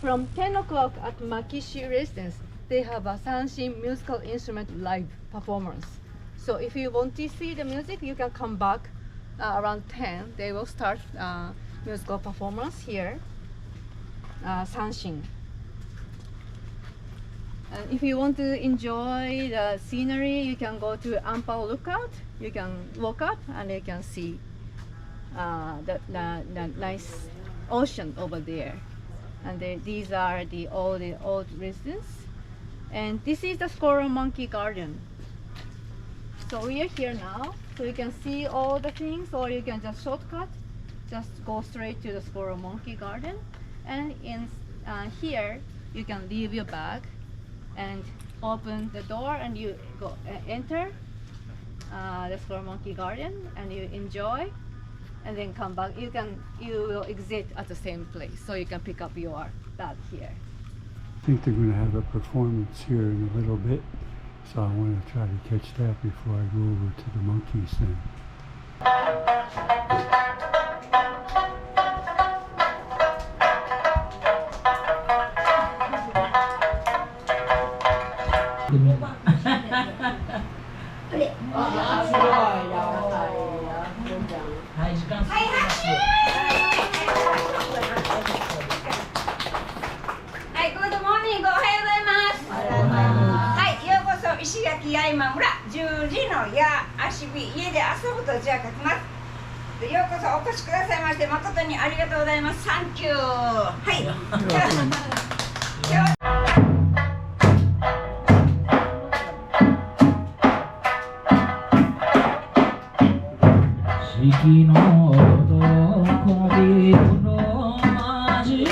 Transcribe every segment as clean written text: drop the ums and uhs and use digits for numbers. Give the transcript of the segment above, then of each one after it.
from 10 o'clock at Makishi residence, they have a Sanshin musical instrument live performance. So if you want to see the music, you can come back around 10. They will start musical performance here, Sanshin. And if you want to enjoy the scenery, you can go to Ampao Lookout. You can walk up and you can see the nice ocean over there. And these are the old residents. And this is the Squirrel Monkey Garden. So we are here now, so you can see all the things, or you can just shortcut, just go straight to the Squirrel Monkey Garden. And in here, you can leave your bag and open the door, and you go enter the Squirrel Monkey Garden, and you enjoy, and then come back. You will exit at the same place, so you can pick up your bag here. I think they're going to have a performance here in a little bit, so I want to try to catch that before I go over to the monkeys then. Ishigaki Yaima Village 10時のや足火家で遊ぶと字は書きます。ようこそお越しくださいまして誠にありがとうございます。サンキュー。はい。四季のどこびの味は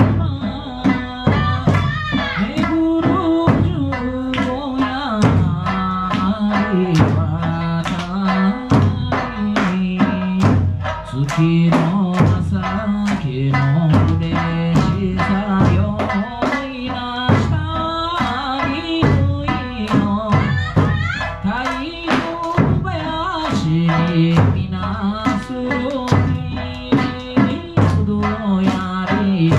巡る十五夜は月の朝日の嬉しさよいなしたりぬいの太陽林にみなするにどやりや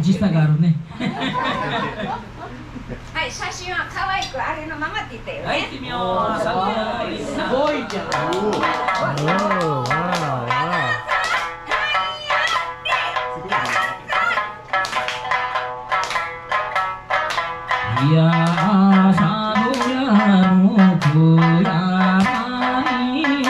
時差があるね。はい、写真は可愛くあれのままって言ったよね。はい、行ってみよう。すごいじゃん。いやー、さどやのくやまによ。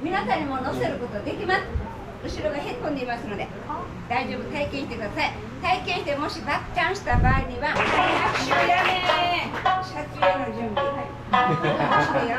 皆さんにも乗せることできます。後ろがへっこんでいますので大丈夫、体験してください。体験してもしバッチャンした場合には拍手やねー。車中への準備。はい。よ。